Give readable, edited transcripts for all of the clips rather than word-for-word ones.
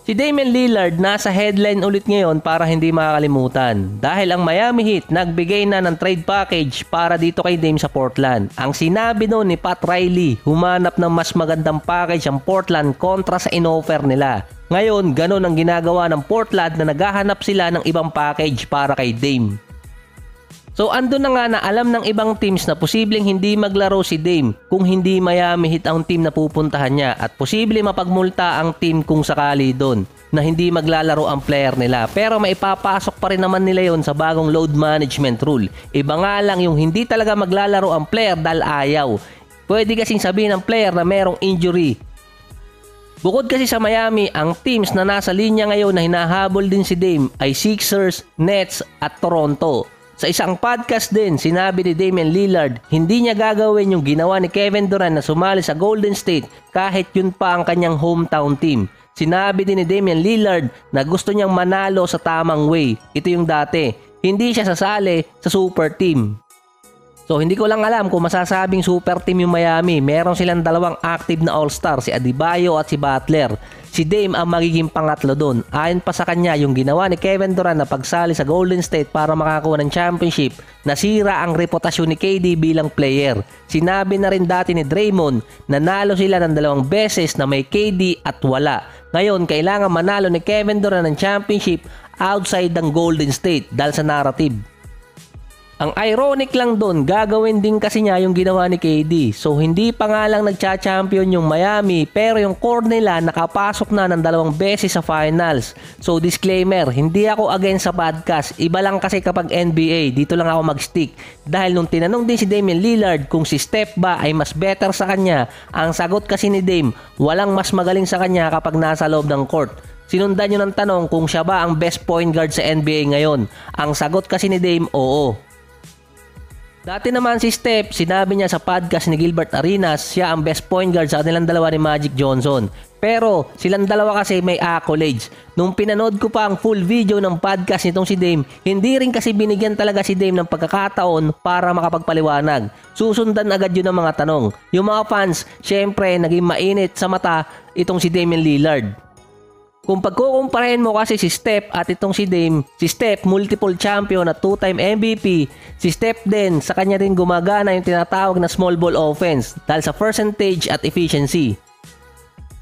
Si Damian Lillard nasa headline ulit ngayon para hindi makakalimutan dahil ang Miami Heat nagbigay na ng trade package para dito kay Dame sa Portland. Ang sinabi noon ni Pat Riley, humanap ng mas magandang package ang Portland kontra sa inoffer nila. Ngayon, ganun ang ginagawa ng Portland na naghahanap sila ng ibang package para kay Dame. So andun na nga na alam ng ibang teams na posibleng hindi maglaro si Dame kung hindi Miami Heat ang team na pupuntahan niya at posible mapagmulta ang team kung sakali doon na hindi maglalaro ang player nila. Pero maipapasok pa rin naman nila yon sa bagong load management rule. Iba nga lang yung hindi talaga maglalaro ang player dahil ayaw. Pwede kasing sabihin ng player na merong injury. Bukod kasi sa Miami, ang teams na nasa linya ngayon na hinahabol din si Dame ay Sixers, Nets at Toronto. Sa isang podcast din, sinabi ni Damian Lillard, hindi niya gagawin yung ginawa ni Kevin Durant na sumali sa Golden State kahit yun pa ang kanyang hometown team. Sinabi din ni Damian Lillard na gusto niyang manalo sa tamang way. Ito yung dati, hindi siya sasali sa super team. So hindi ko lang alam kung masasabing super team yung Miami. Meron silang dalawang active na all-star, si Adebayo at si Butler. Si Dame ang magiging pangatlo doon. Ayon pa sa kanya, yung ginawa ni Kevin Durant na pagsali sa Golden State para makakuha ng championship, nasira ang reputasyon ni KD bilang player. Sinabi na rin dati ni Draymond, nanalo sila ng 2 beses na may KD at wala. Ngayon, kailangan manalo ni Kevin Durant ng championship outside ng Golden State dahil sa narrative. Ang ironic lang doon, gagawin din kasi niya yung ginawa ni KD. So hindi pa nga lang nagcha-champion yung Miami pero yung core nila nakapasok na ng 2 beses sa finals. So disclaimer, hindi ako against sa podcast. Iba lang kasi kapag NBA, dito lang ako mag-stick. Dahil nung tinanong din si Damian Lillard kung si Steph ba ay mas better sa kanya, ang sagot kasi ni Dame, walang mas magaling sa kanya kapag nasa loob ng court. Sinundan nyo ng tanong kung siya ba ang best point guard sa NBA ngayon. Ang sagot kasi ni Dame, oo. Dati naman si Steph, sinabi niya sa podcast ni Gilbert Arenas, siya ang best point guard sa kanilang dalawa ni Magic Johnson. Pero silang dalawa kasi may accolades. Nung pinanood ko pa ang full video ng podcast nitong si Dame, hindi rin kasi binigyan talaga si Dame ng pagkakataon para makapagpaliwanag. Susundan agad yun ng mga tanong. Yung mga fans, syempre naging mainit sa mata itong si Damian Lillard. Kung pagkukumparahin mo kasi si Steph at itong si Dame, si Steph multiple champion at 2-time MVP, si Steph din sa kanya rin gumagana yung tinatawag na small ball offense dahil sa percentage at efficiency.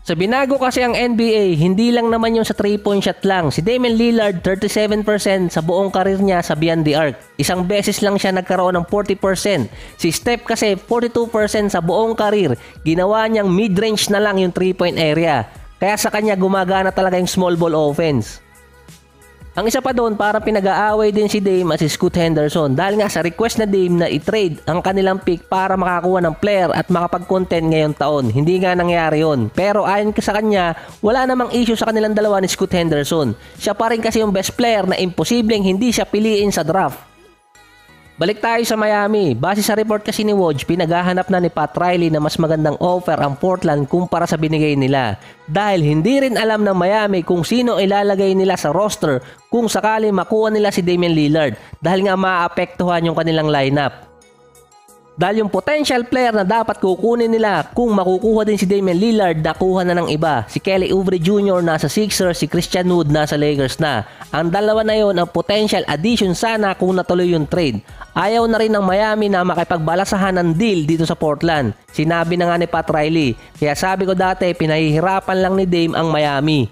Sa binago kasi ang NBA, hindi lang naman yung sa 3-point shot lang. Si Damian Lillard 37% sa buong karir niya sa beyond the arc. Isang beses lang siya nagkaroon ng 40%. Si Steph kasi 42% sa buong karir. Ginawa niyang mid-range na lang yung 3-point area. Kaya sa kanya gumagana talaga yung small ball offense. Ang isa pa doon, para pinag-aaway din si Dame at si Scoot Henderson dahil nga sa request na Dame na i-trade ang kanilang pick para makakuha ng player at makapag-content ngayong taon. Hindi nga nangyari yon. Pero ayon sa kanya, wala namang issue sa kanilang dalawa ni Scoot Henderson. Siya pa rin kasi yung best player na imposibleng hindi siya piliin sa draft. Balik tayo sa Miami. Base sa report kasi ni Woj, pinaghahanap na ni Pat Riley na mas magandang offer ang Portland kumpara sa binigay nila. Dahil hindi rin alam ng Miami kung sino ilalagay nila sa roster kung sakali makuha nila si Damian Lillard. Dahil nga maapektuhan yung kanilang lineup. Dahil yung potential player na dapat kukunin nila kung makukuha din si Damian Lillard, nakuha na ng iba. Si Kelly Oubre Jr. nasa Sixers, si Christian Wood nasa Lakers na. Ang dalawa na yon ang potential addition sana kung natuloy yung trade. Ayaw na rin ng Miami na makipagbalasahan ng deal dito sa Portland. Sinabi na nga ni Pat Riley. Kaya sabi ko dati, pinahihirapan lang ni Dame ang Miami.